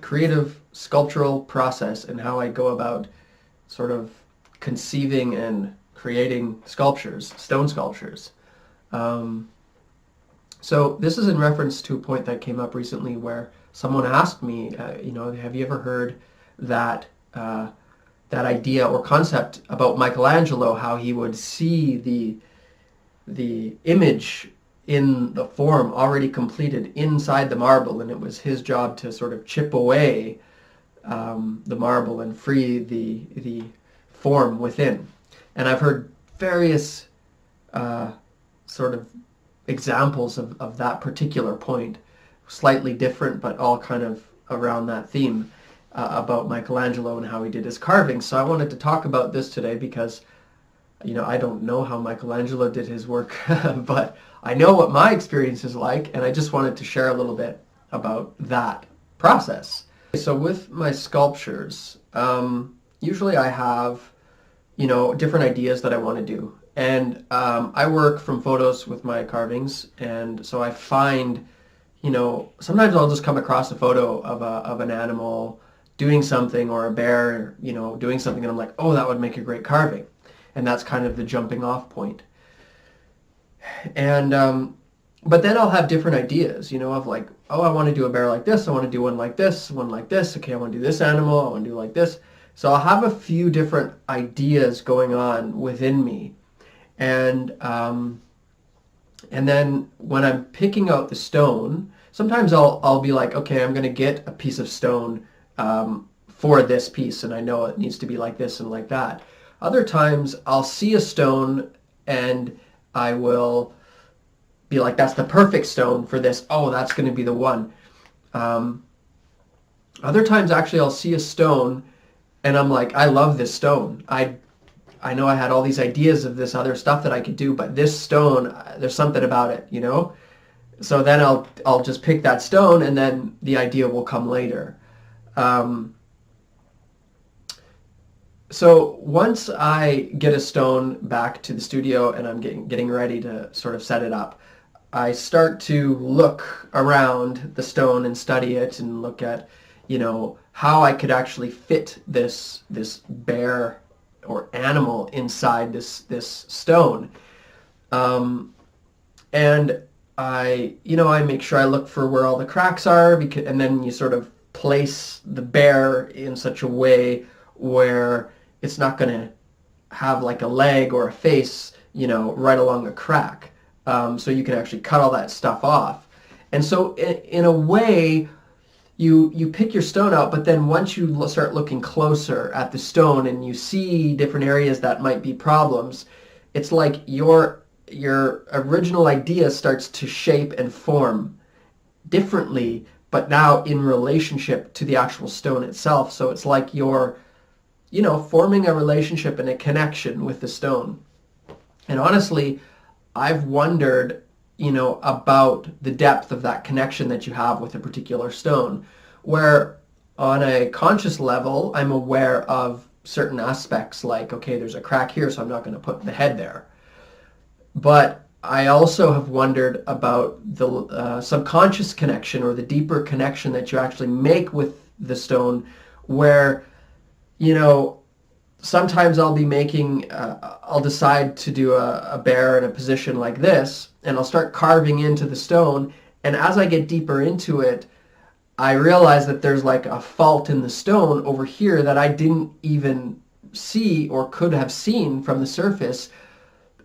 creative sculptural process and how I go about sort of conceiving and creating sculptures, stone sculptures. Um, so this is in reference to a point that came up recently where someone asked me, have you ever heard that that idea or concept about Michelangelo, how he would see the image in the form already completed inside the marble, and it was his job to sort of chip away the marble and free the form within. And I've heard various sort of examples of that particular point, slightly different, but all kind of around that theme about Michelangelo and how he did his carving. So I wanted to talk about this today because, I don't know how Michelangelo did his work, but I know what my experience is like, and I just wanted to share a little bit about that process. So with my sculptures, usually I have, different ideas that I want to do. And I work from photos with my carvings, and so I find, sometimes I'll just come across a photo of an animal doing something, or a bear, doing something, and I'm like, oh, that would make a great carving. And that's kind of the jumping off point. And but then I'll have different ideas, of like, oh, I want to do a bear like this, I want to do one like this, one like this, okay, I want to do this animal, I want to do like this. So I'll have a few different ideas going on within me. And then when I'm picking out the stone, sometimes I'll be like, okay, I'm going to get a piece of stone for this piece, and I know it needs to be like this and like that. Other times I'll see a stone and I will be like, that's the perfect stone for this. Oh, that's going to be the one. Other times actually I'll see a stone and I'm like, I love this stone. I know I had all these ideas of this other stuff that I could do, but this stone, there's something about it, So then I'll just pick that stone, and then the idea will come later. So once I get a stone back to the studio and I'm getting ready to sort of set it up, I start to look around the stone and study it and look at, how I could actually fit this bear or animal inside this stone. And I make sure I look for where all the cracks are, and then you sort of place the bear in such a way where it's not going to have like a leg or a face, right along a crack. So you can actually cut all that stuff off. And so in a way, you pick your stone out, but then once you start looking closer at the stone and you see different areas that might be problems, it's like your original idea starts to shape and form differently, but now in relationship to the actual stone itself. So it's like you're, forming a relationship and a connection with the stone. And honestly, I've wondered, about the depth of that connection that you have with a particular stone, where on a conscious level, I'm aware of certain aspects like, okay, there's a crack here, so I'm not going to put the head there. But I also have wondered about the subconscious connection, or the deeper connection that you actually make with the stone, where, sometimes I'll be I'll decide to do a bear in a position like this, and I'll start carving into the stone. And as I get deeper into it, I realize that there's like a fault in the stone over here that I didn't even see or could have seen from the surface.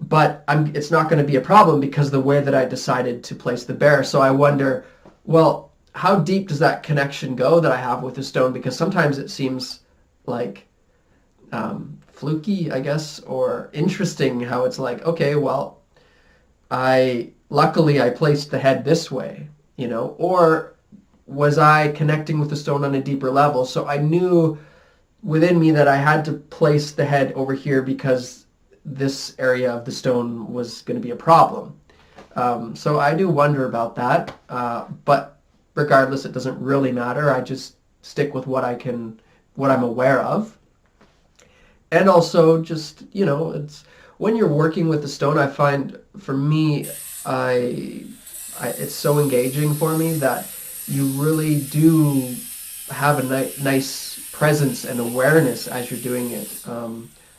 But it's not going to be a problem because the way that I decided to place the bear. So I wonder, well, how deep does that connection go that I have with the stone? Because sometimes it seems like fluky, I guess, or interesting how it's like, okay, well, luckily I placed the head this way, or was I connecting with the stone on a deeper level? So I knew within me that I had to place the head over here because this area of the stone was going to be a problem. So I do wonder about that, but regardless, it doesn't really matter. I just stick with what I'm aware of. And also just, it's when you're working with the stone, I find for me, it's so engaging for me that you really do have a nice presence and awareness as you're doing it.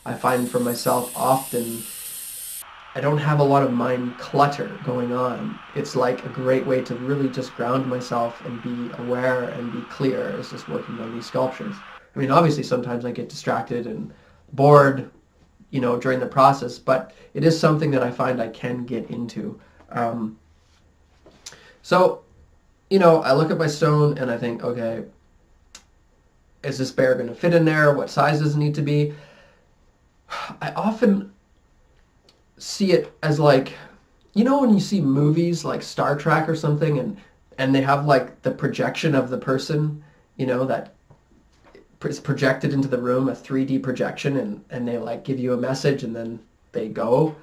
I find for myself often I don't have a lot of mind clutter going on. It's like a great way to really just ground myself and be aware and be clear as just working on these sculptures. I mean, obviously sometimes I get distracted and bored, during the process, but it is something that I find I can get into. So, I look at my stone and I think, okay, is this bear going to fit in there? What size does it need to be? I often see it as like, when you see movies like Star Trek or something, and they have like the projection of the person, that is projected into the room, a 3D projection, and they like give you a message and then they go.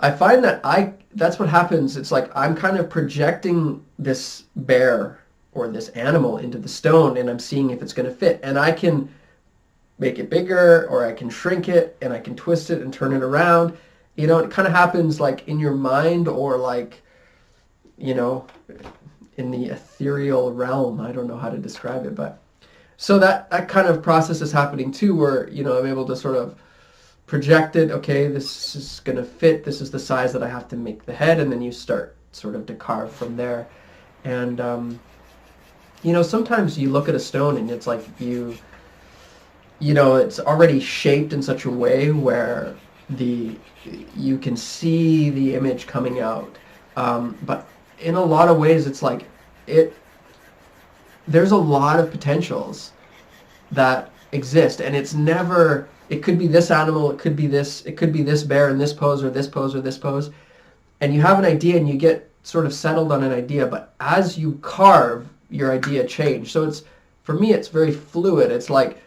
I find that that's what happens. It's like I'm kind of projecting this bear or this animal into the stone, and I'm seeing if it's going to fit, and I can make it bigger or I can shrink it and I can twist it and turn it around. It kind of happens like in your mind or like, in the ethereal realm. I don't know how to describe it, but so that kind of process is happening too, where, I'm able to sort of project it. Okay, this is going to fit. This is the size that I have to make the head. And then you start sort of to carve from there. And, sometimes you look at a stone and it's like it's already shaped in such a way where you can see the image coming out, but in a lot of ways it's like there's a lot of potentials that exist, and it could be this animal, it could be this bear in this pose or this pose or this pose, and you have an idea and you get sort of settled on an idea, but as you carve, your idea changes. So for me it's very fluid. It's like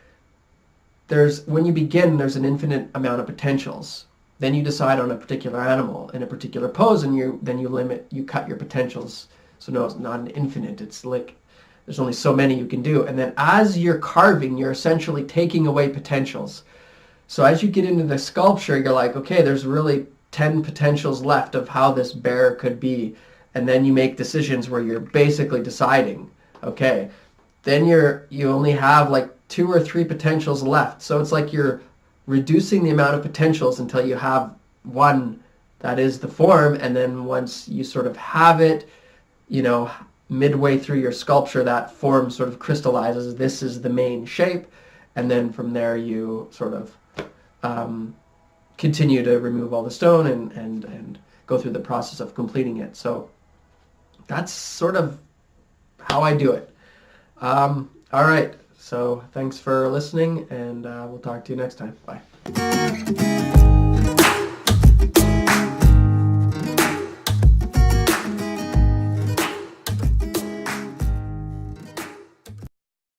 when you begin, there's an infinite amount of potentials. Then you decide on a particular animal in a particular pose, and you cut your potentials. So no, it's not an infinite. It's like there's only so many you can do. And then as you're carving, you're essentially taking away potentials. So as you get into the sculpture, you're like, okay, there's really 10 potentials left of how this bear could be. And then you make decisions where you're basically deciding, okay, then you only have like 2 or 3 potentials left. So it's like you're reducing the amount of potentials until you have one that is the form, and then once you sort of have it, midway through your sculpture, that form sort of crystallizes. This is the main shape, and then from there you sort of continue to remove all the stone and go through the process of completing it. So that's sort of how I do it. All right. So thanks for listening, and we'll talk to you next time. Bye.